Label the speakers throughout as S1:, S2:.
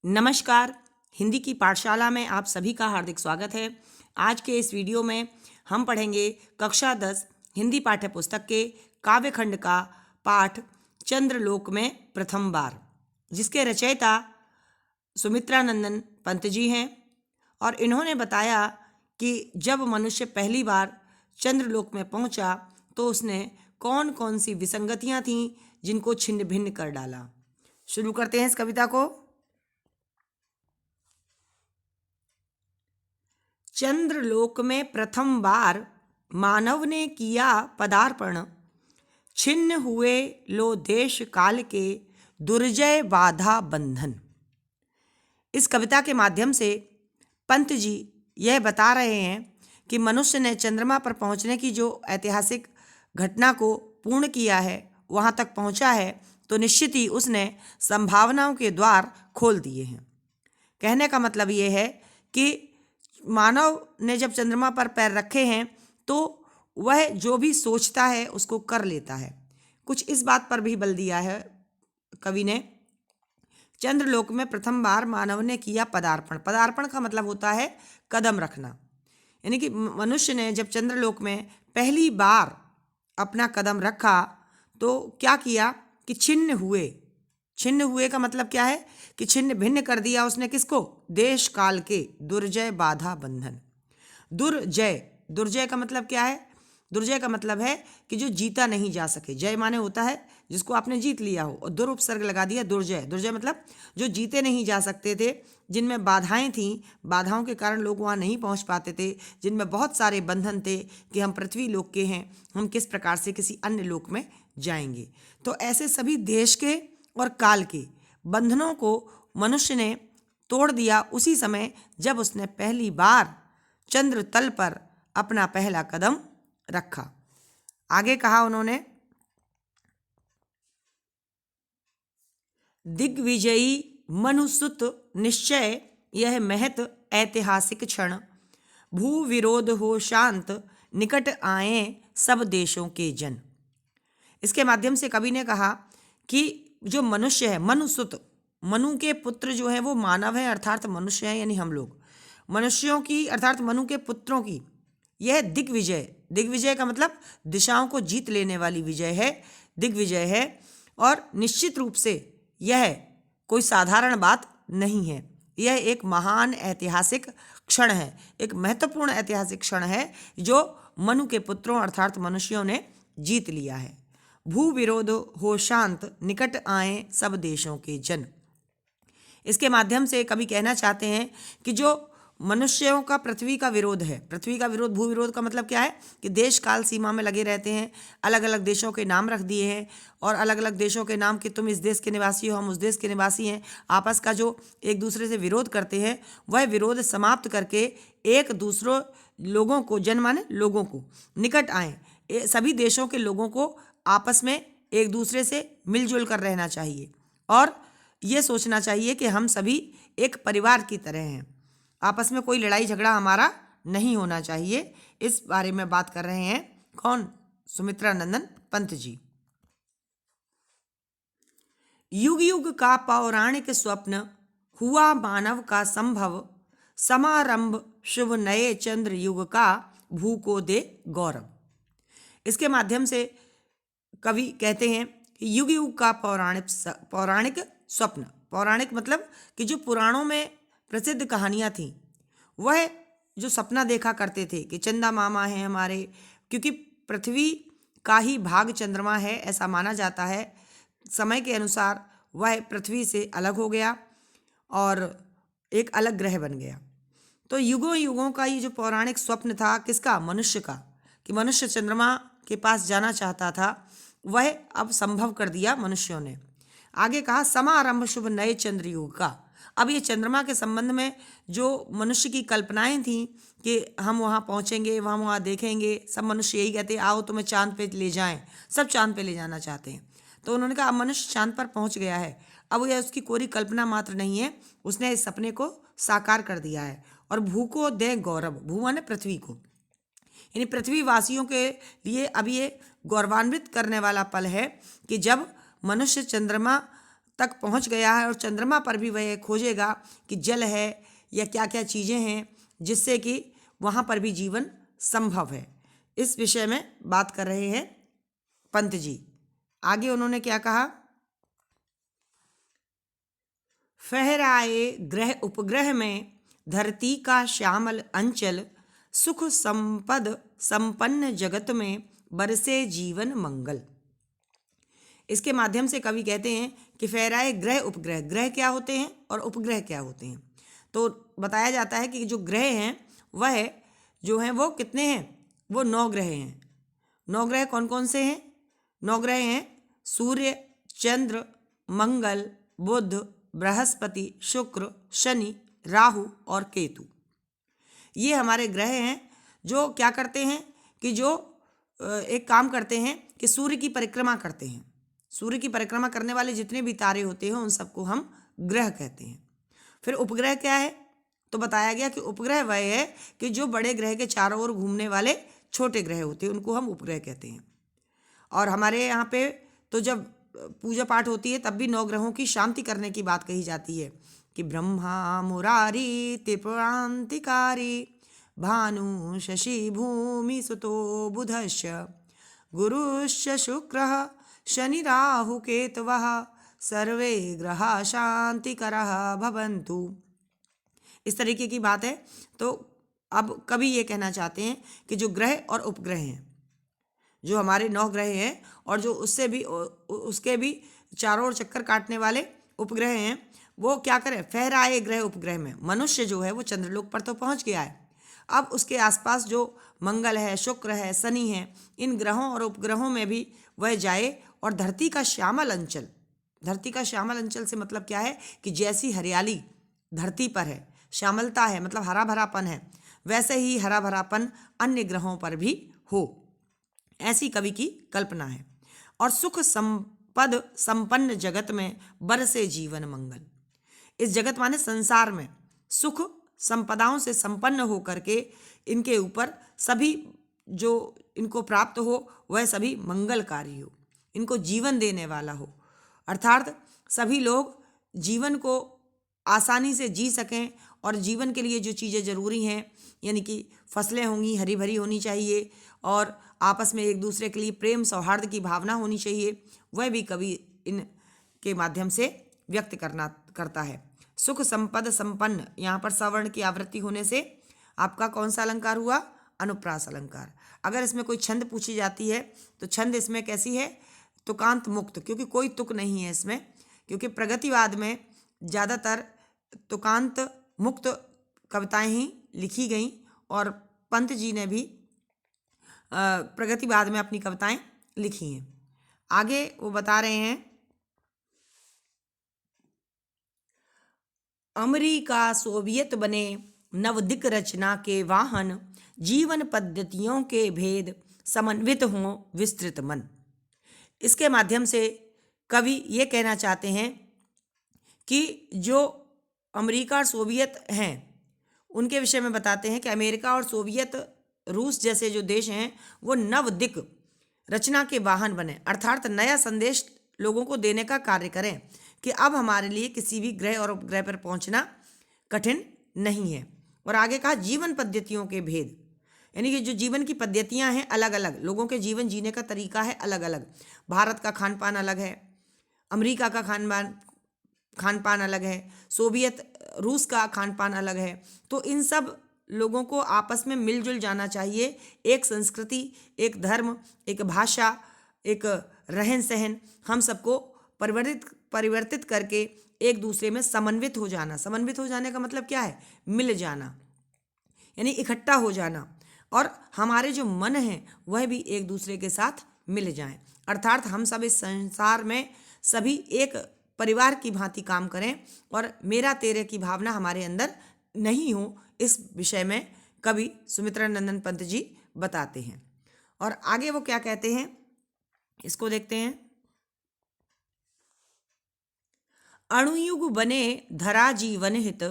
S1: नमस्कार। हिंदी की पाठशाला में आप सभी का हार्दिक स्वागत है। आज के इस वीडियो में हम पढ़ेंगे कक्षा 10 हिंदी पाठ्य पुस्तक के काव्यखंड का पाठ चंद्रलोक में प्रथम बार, जिसके रचयिता सुमित्रानंदन पंत जी हैं। और इन्होंने बताया कि जब मनुष्य पहली बार चंद्रलोक में पहुंचा तो उसने कौन कौन सी विसंगतियां थीं जिनको छिन्न भिन्न कर डाला। शुरू करते हैं इस कविता को। चंद्रलोक में प्रथम बार मानव ने किया पदार्पण, छिन्न हुए लो देश काल के दुर्जय बाधा बंधन। इस कविता के माध्यम से पंत जी यह बता रहे हैं कि मनुष्य ने चंद्रमा पर पहुंचने की जो ऐतिहासिक घटना को पूर्ण किया है, वहां तक पहुंचा है, तो निश्चित ही उसने संभावनाओं के द्वार खोल दिए हैं। कहने का मतलब ये है कि मानव ने जब चंद्रमा पर पैर रखे हैं तो वह जो भी सोचता है उसको कर लेता है। कुछ इस बात पर भी बल दिया है कवि ने। चंद्रलोक में प्रथम बार मानव ने किया पदार्पण। पदार्पण का मतलब होता है कदम रखना, यानी कि मनुष्य ने जब चंद्रलोक में पहली बार अपना कदम रखा तो क्या किया कि छिन्न हुए। छिन्न हुए का मतलब क्या है कि छिन्न भिन्न कर दिया उसने किसको? देश काल के दुर्जय बाधा बंधन। दुर्जय, दुर्जय का मतलब क्या है? दुर्जय का मतलब है कि जो जीता नहीं जा सके। जय माने होता है जिसको आपने जीत लिया हो, और दुर उपसर्ग लगा दिया दुर्जय। दुर्जय मतलब जो जीते नहीं जा सकते थे, जिनमें बाधाएं थीं, बाधाओं के कारण लोग वहाँ नहीं पहुँच पाते थे, जिनमें बहुत सारे बंधन थे कि हम पृथ्वी लोक के हैं, हम किस प्रकार से किसी अन्य लोक में जाएंगे। तो ऐसे सभी देश के और काल के बंधनों को मनुष्य ने तोड़ दिया उसी समय जब उसने पहली बार चंद्र तल पर अपना पहला कदम रखा। आगे कहा उन्होंने, दिग्विजयी मनुसुत निश्चय यह महत ऐतिहासिक क्षण, भू विरोध हो शांत निकट आए सब देशों के जन। इसके माध्यम से कवि ने कहा कि जो मनुष्य है, मनुसुत, मनु के पुत्र जो है वो मानव है, अर्थात मनुष्य है, यानी हम लोग मनुष्यों की अर्थात मनु के पुत्रों की यह दिग्विजय। दिग्विजय का मतलब दिशाओं को जीत लेने वाली विजय है, दिग्विजय है। और निश्चित रूप से यह कोई साधारण बात नहीं है, यह एक महान ऐतिहासिक क्षण है, एक महत्वपूर्ण ऐतिहासिक क्षण है जो मनु के पुत्रों अर्थात मनुष्यों ने जीत लिया है। भू विरोध हो शांत निकट आए सब देशों के जन। इसके माध्यम से कवि कहना चाहते हैं कि जो मनुष्यों का पृथ्वी का विरोध है, पृथ्वी का विरोध, भू विरोध का मतलब क्या है कि देश काल सीमा में लगे रहते हैं, अलग अलग देशों के नाम रख दिए हैं और अलग अलग देशों के नाम कि तुम इस देश के निवासी हो, हम उस देश के निवासी हैं, आपस का जो एक दूसरे से विरोध करते हैं वह विरोध समाप्त करके एक दूसरों लोगों को, जन माने लोगों को, निकट आए, सभी देशों के लोगों को आपस में एक दूसरे से मिलजुल कर रहना चाहिए और ये सोचना चाहिए कि हम सभी एक परिवार की तरह हैं, आपस में कोई लड़ाई झगड़ा हमारा नहीं होना चाहिए। इस बारे में बात कर रहे हैं कौन? सुमित्रानंदन पंत जी। युग युग का पौराणिक स्वप्न हुआ मानव का संभव, समारंभ शुभ नए चंद्र युग का भू को दे गौरव। इसके माध्यम से कवि कहते हैं कि युग युग का पौराणिक स्वप्न, पौराणिक मतलब कि जो पुराणों में प्रसिद्ध कहानियाँ थीं, वह जो सपना देखा करते थे कि चंदा मामा हैं हमारे, क्योंकि पृथ्वी का ही भाग चंद्रमा है ऐसा माना जाता है। समय के अनुसार वह पृथ्वी से अलग हो गया और एक अलग ग्रह बन गया। तो युगों युगों का ये जो पौराणिक स्वप्न था, किसका? मनुष्य का, कि मनुष्य चंद्रमा के पास जाना चाहता था, वह अब संभव कर दिया मनुष्यों ने। आगे कहा, समारंभ शुभ नए चंद्र युग का। अब ये चंद्रमा के संबंध में जो मनुष्य की कल्पनाएं थीं कि हम वहाँ पहुँचेंगे, वहाँ देखेंगे, सब मनुष्य यही कहते हैं आओ तुम्हें चांद पे ले जाएं, सब चांद पे ले जाना चाहते हैं। तो उन्होंने कहा अब मनुष्य चांद पर पहुँच गया है, अब यह उसकी कोरी कल्पना मात्र नहीं है, उसने इस सपने को साकार कर दिया है। और भू को दे गौरव, भू माने पृथ्वी को, यानी पृथ्वी वासियों के लिए अब ये गौरवान्वित करने वाला पल है कि जब मनुष्य चंद्रमा तक पहुंच गया है और चंद्रमा पर भी वह खोजेगा कि जल है या क्या क्या चीज़ें हैं जिससे कि वहाँ पर भी जीवन संभव है। इस विषय में बात कर रहे हैं पंत जी। आगे उन्होंने क्या कहा, फहराए ग्रह उपग्रह में धरती का श्यामल अंचल, सुख संपद संपन्न जगत में बरसे जीवन मंगल। इसके माध्यम से कवि कहते हैं कि फहराए ग्रह उपग्रह, ग्रह क्या होते हैं और उपग्रह क्या होते हैं। तो बताया जाता है कि जो ग्रह हैं वह जो हैं वो कितने हैं, वो 9 ग्रह हैं। 9 ग्रह कौन कौन से हैं? 9 ग्रह हैं सूर्य, चंद्र, मंगल, बुध, बृहस्पति, शुक्र, शनि, राहु और केतु। ये हमारे ग्रह हैं जो क्या करते हैं कि जो एक काम करते हैं कि सूर्य की परिक्रमा करते हैं। सूर्य की परिक्रमा करने वाले जितने भी तारे होते हैं उन सबको हम ग्रह कहते हैं। फिर उपग्रह क्या है? तो बताया गया कि उपग्रह वह है कि जो बड़े ग्रह के चारों ओर घूमने वाले छोटे ग्रह होते हैं, उनको हम उपग्रह कहते हैं। और हमारे यहाँ पे तो जब पूजा पाठ होती है तब भी 9 ग्रहों की शांति करने की बात कही जाती है कि ब्रह्मा मुरारी त्रिपुरांतिकारी भानु शशि भूमि सुतो बुधश्च गुरुश्च शुक्रः शनि राहु केतवः सर्वे ग्रहा शांतिकरः भवन्तु। इस तरीके की बात है। तो अब कवि ये कहना चाहते हैं कि जो ग्रह और उपग्रह हैं, जो हमारे 9 ग्रह हैं और जो उसके भी चारों ओर चक्कर काटने वाले उपग्रह हैं, वो क्या करें, फहराए ग्रह उपग्रह में। मनुष्य जो है वो चंद्रलोक पर तो पहुंच गया है, अब उसके आसपास जो मंगल है, शुक्र है, शनि है, इन ग्रहों और उपग्रहों में भी वह जाए और धरती का श्यामल अंचल, धरती का श्यामल अंचल से मतलब क्या है कि जैसी हरियाली धरती पर है, श्यामलता है मतलब हरा भरापन है, वैसे ही हरा भरापन अन्य ग्रहों पर भी हो, ऐसी कवि की कल्पना है। और सुख संपद संपन्न जगत में बरसे जीवन मंगल। इस जगत माने संसार में सुख संपदाओं से संपन्न हो करके इनके ऊपर सभी जो इनको प्राप्त हो वह सभी मंगलकारी हो, इनको जीवन देने वाला हो, अर्थात सभी लोग जीवन को आसानी से जी सकें और जीवन के लिए जो चीज़ें ज़रूरी हैं, यानी कि फसलें होंगी हरी भरी होनी चाहिए और आपस में एक दूसरे के लिए प्रेम सौहार्द की भावना होनी चाहिए, वह भी कवि इन के माध्यम से व्यक्त करता है। सुख संपद संपन्न, यहाँ पर सवर्ण की आवृत्ति होने से आपका कौन सा अलंकार हुआ? अनुप्रास अलंकार। अगर इसमें कोई छंद पूछी जाती है तो छंद इसमें कैसी है? तुकांत मुक्त, क्योंकि कोई तुक नहीं है इसमें, क्योंकि प्रगतिवाद में ज़्यादातर तुकांत मुक्त कविताएं ही लिखी गईं और पंत जी ने भी प्रगतिवाद में अपनी कविताएं लिखी हैं। आगे वो बता रहे हैं, अमेरिका सोवियत बने नवदिक रचना के वाहन, जीवन पद्धतियों के भेद समन्वित हों विस्तृत मन। इसके माध्यम से कवि ये कहना चाहते हैं कि जो अमेरिका और सोवियत हैं उनके विषय में बताते हैं कि अमेरिका और सोवियत रूस जैसे जो देश हैं वो नवदिक रचना के वाहन बने, अर्थात नया संदेश लोगों को देने का कार्य करें कि अब हमारे लिए किसी भी ग्रह और उपग्रह पर पहुंचना कठिन नहीं है। और आगे कहा जीवन पद्धतियों के भेद, यानी कि जो जीवन की पद्धतियां हैं अलग अलग, लोगों के जीवन जीने का तरीका है अलग अलग। भारत का खान पान अलग है, अमेरिका का खान पान अलग है, सोवियत रूस का खान पान अलग है। तो इन सब लोगों को आपस में मिलजुल जाना चाहिए, एक संस्कृति, एक धर्म, एक भाषा, एक रहन सहन, हम सबको परिवर्तित करके एक दूसरे में समन्वित हो जाना। समन्वित हो जाने का मतलब क्या है? मिल जाना, यानी इकट्ठा हो जाना, और हमारे जो मन हैं वह भी एक दूसरे के साथ मिल जाएं, अर्थात हम सब इस संसार में सभी एक परिवार की भांति काम करें और मेरा तेरे की भावना हमारे अंदर नहीं हो। इस विषय में कवि सुमित्रा नंदन पंत जी बताते हैं। और आगे वो क्या कहते हैं इसको देखते हैं। अणुयुग बने धरा जीवन हित,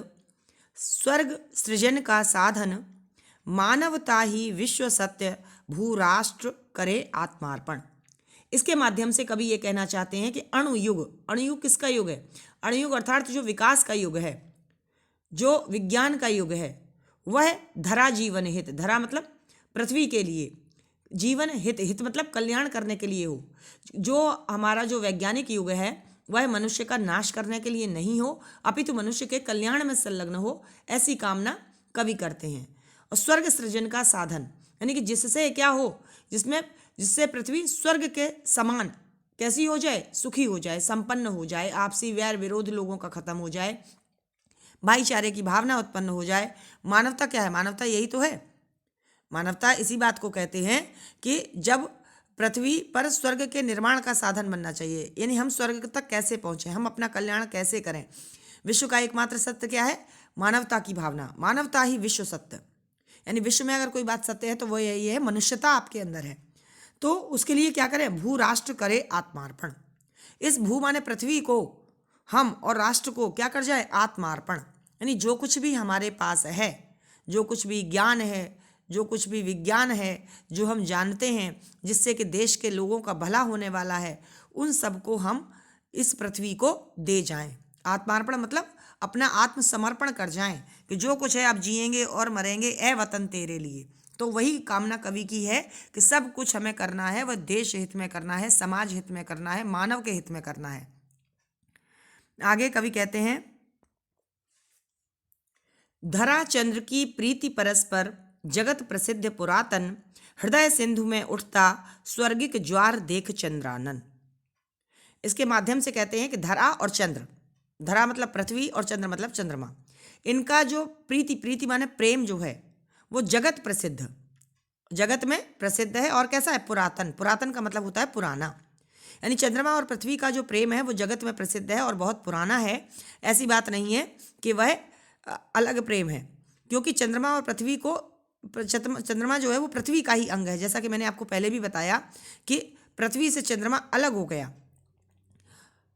S1: स्वर्ग सृजन का साधन, मानवता ही विश्व सत्य, भूराष्ट्र करे आत्मार्पण। इसके माध्यम से कवि ये कहना चाहते हैं कि अणुयुग किसका युग है? अणुयुग अर्थात जो विकास का युग है, जो विज्ञान का युग है, वह धरा जीवन हित, धरा मतलब पृथ्वी के लिए, जीवन हित, हित मतलब कल्याण करने के लिए हो। जो हमारा जो वैज्ञानिक युग है वह मनुष्य का नाश करने के लिए नहीं हो, अपितु मनुष्य के कल्याण में संलग्न हो, ऐसी कामना कवि करते हैं। और स्वर्ग सृजन का साधन, यानी कि जिससे क्या हो, जिससे पृथ्वी स्वर्ग के समान कैसी हो जाए, सुखी हो जाए, संपन्न हो जाए, आपसी वैर विरोध लोगों का खत्म हो जाए, भाईचारे की भावना उत्पन्न हो जाए। मानवता क्या है? मानवता यही तो है। मानवता इसी बात को कहते हैं कि जब पृथ्वी पर स्वर्ग के निर्माण का साधन बनना चाहिए, यानी हम स्वर्ग तक कैसे पहुंचे, हम अपना कल्याण कैसे करें। विश्व का एकमात्र सत्य क्या है? मानवता की भावना, मानवता ही विश्व सत्य, यानी विश्व में अगर कोई बात सत्य है तो वो यही है, मनुष्यता आपके अंदर है। तो उसके लिए क्या करें? भू राष्ट्र करे आत्मार्पण। इस भू माने पृथ्वी को हम और राष्ट्र को क्या कर जाए? आत्मार्पण, यानी जो कुछ भी हमारे पास है, जो कुछ भी ज्ञान है, जो कुछ भी विज्ञान है, जो हम जानते हैं जिससे कि देश के लोगों का भला होने वाला है, उन सबको हम इस पृथ्वी को दे जाएं। आत्मार्पण मतलब अपना आत्मसमर्पण कर जाएं कि जो कुछ है अब जिएंगे और मरेंगे ए वतन तेरे लिए। तो वही कामना कवि की है कि सब कुछ हमें करना है, वह देश हित में करना है, समाज हित में करना है, मानव के हित में करना है। आगे कवि कहते हैं, धरा चंद्र की प्रीति परस्पर, जगत प्रसिद्ध पुरातन, हृदय सिंधु में उठता स्वर्गिक ज्वार देख चंद्रानन। इसके माध्यम से कहते हैं कि धरा और चंद्र, धरा मतलब पृथ्वी और चंद्र मतलब चंद्रमा, इनका जो प्रीति माने प्रेम जो है वो जगत प्रसिद्ध, जगत में प्रसिद्ध है। और कैसा है? पुरातन, पुरातन का मतलब होता है पुराना, यानी चंद्रमा और पृथ्वी का जो प्रेम है वो जगत में प्रसिद्ध है और बहुत पुराना है। ऐसी बात नहीं है कि वह अलग प्रेम है, क्योंकि चंद्रमा और पृथ्वी को, चंद्रमा जो है वो पृथ्वी का ही अंग है। जैसा कि मैंने आपको पहले भी बताया कि पृथ्वी से चंद्रमा अलग हो गया,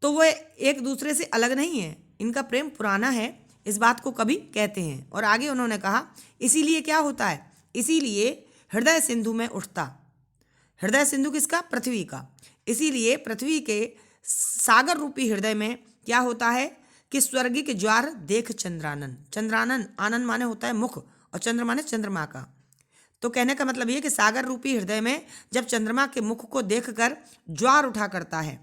S1: तो वह एक दूसरे से अलग नहीं है, इनका प्रेम पुराना है, इस बात को कवि कहते हैं। और आगे उन्होंने कहा, इसीलिए क्या होता है? इसीलिए हृदय सिंधु में उठता, हृदय सिंधु किसका? पृथ्वी का। इसीलिए पृथ्वी के सागर रूपी हृदय में क्या होता है कि स्वर्गिक ज्वार देख चंद्रानन। चंद्रानन, आनंद माने होता है मुख और चंद्र माने चंद्रमा का। तो कहने का मतलब ये कि सागर रूपी हृदय में जब चंद्रमा के मुख को देखकर ज्वार उठा करता है,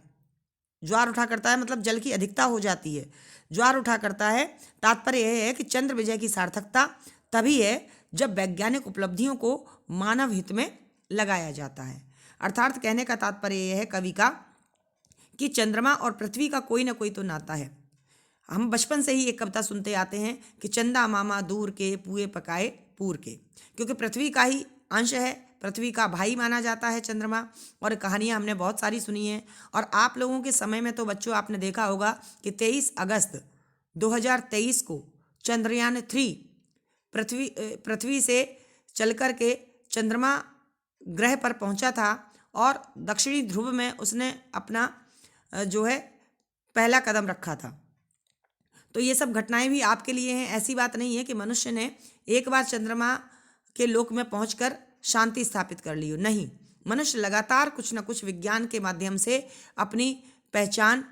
S1: ज्वार उठा करता है मतलब जल की अधिकता हो जाती है, ज्वार उठा करता है। तात्पर्य यह है कि चंद्र विजय की सार्थकता तभी है जब वैज्ञानिक उपलब्धियों को मानव हित में लगाया जाता है। अर्थात कहने का तात्पर्य यह है कवि का कि चंद्रमा और पृथ्वी का कोई ना कोई तो नाता है। हम बचपन से ही एक कविता सुनते आते हैं कि चंदा मामा दूर के, पुए पकाए पूर के, क्योंकि पृथ्वी का ही अंश है, पृथ्वी का भाई माना जाता है चंद्रमा। और कहानियाँ हमने बहुत सारी सुनी हैं। और आप लोगों के समय में तो बच्चों आपने देखा होगा कि 23 अगस्त 2023 को चंद्रयान 3 पृथ्वी से चल कर के चंद्रमा ग्रह पर पहुंचा था और दक्षिणी ध्रुव में उसने अपना जो है पहला कदम रखा था। तो ये सब घटनाएं भी आपके लिए हैं। ऐसी बात नहीं है कि मनुष्य ने एक बार चंद्रमा के लोक में पहुंचकर शांति स्थापित कर ली हो, नहीं। मनुष्य लगातार कुछ न कुछ विज्ञान के माध्यम से अपनी पहचान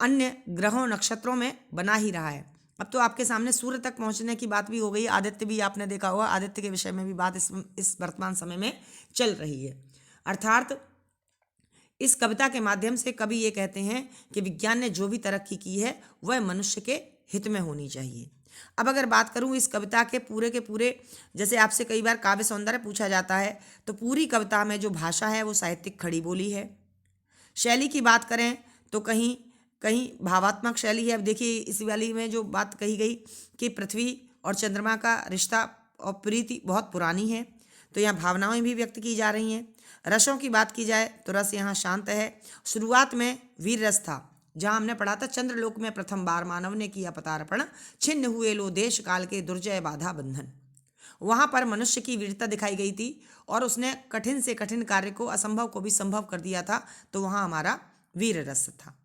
S1: अन्य ग्रहों नक्षत्रों में बना ही रहा है। अब तो आपके सामने सूर्य तक पहुंचने की बात भी हो गई, आदित्य भी आपने देखा होगा, आदित्य के विषय में भी बात इस वर्तमान समय में चल रही है। अर्थात इस कविता के माध्यम से कवि ये कहते हैं कि विज्ञान ने जो भी तरक्की की है वह मनुष्य के हित में होनी चाहिए। अब अगर बात करूं इस कविता के पूरे, जैसे आपसे कई बार काव्य सौंदर्य पूछा जाता है, तो पूरी कविता में जो भाषा है वो साहित्यिक खड़ी बोली है। शैली की बात करें तो कहीं कहीं भावात्मक शैली है। अब देखिए इस वाली में जो बात कही गई कि पृथ्वी और चंद्रमा का रिश्ता और प्रीति बहुत पुरानी है, तो यहाँ भावनाएं भी व्यक्त की जा रही हैं। रसों की बात की जाए तो रस यहाँ शांत है। शुरुआत में वीर रस था, जहाँ हमने पढ़ा था, चंद्रलोक में प्रथम बार मानव ने किया पदार्पण, छिन्न हुए लो देश काल के दुर्जय बाधा बंधन। वहाँ पर मनुष्य की वीरता दिखाई गई थी और उसने कठिन से कठिन कार्य को, असंभव को भी संभव कर दिया था, तो वहाँ हमारा वीर रस था।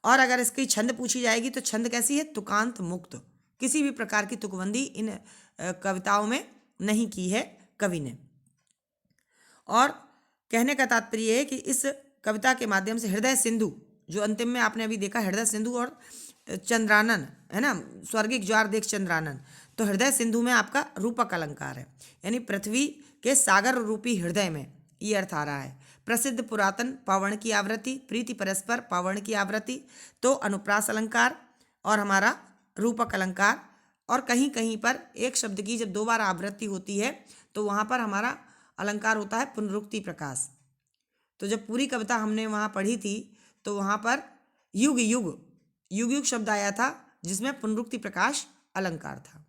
S1: और अगर इसकी छंद पूछी जाएगी तो छंद कैसी है? तुकांत मुक्त, किसी भी प्रकार की तुकबंदी इन कविताओं में नहीं की है कवि ने। और कहने का तात्पर्य है कि इस कविता के माध्यम से हृदय सिंधु, जो अंतिम में आपने अभी देखा हृदय सिंधु और चंद्रानन, है ना, स्वर्गिक ज्वार देख चंद्रानन, तो हृदय सिंधु में आपका रूपक अलंकार है, यानी पृथ्वी के सागर रूपी हृदय में, ये अर्थ आ रहा है। प्रसिद्ध पुरातन पवर्ण की आवृत्ति, प्रीति परस्पर पवर्ण की आवृत्ति, तो अनुप्रास अलंकार और हमारा रूपक अलंकार। और कहीं कहीं पर एक शब्द की जब 2 बार आवृत्ति होती है तो वहाँ पर हमारा अलंकार होता है पुनरुक्ति प्रकाश। तो जब पूरी कविता हमने वहाँ पढ़ी थी तो वहाँ पर युग युग युग युग शब्द आया था, जिसमें पुनरुक्ति प्रकाश अलंकार था।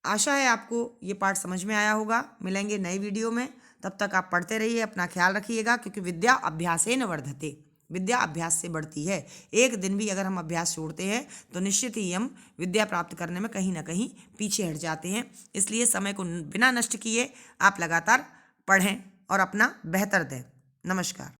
S1: आशा है आपको ये पाठ समझ में आया होगा। मिलेंगे नई वीडियो में, तब तक आप पढ़ते रहिए, अपना ख्याल रखिएगा, क्योंकि विद्या अभ्यासेन वर्धते, विद्या अभ्यास से बढ़ती है। एक दिन भी अगर हम अभ्यास छोड़ते हैं तो निश्चित ही हम विद्या प्राप्त करने में कहीं ना कहीं पीछे हट जाते हैं। इसलिए समय को बिना नष्ट किए आप लगातार पढ़ें और अपना बेहतर दें। नमस्कार।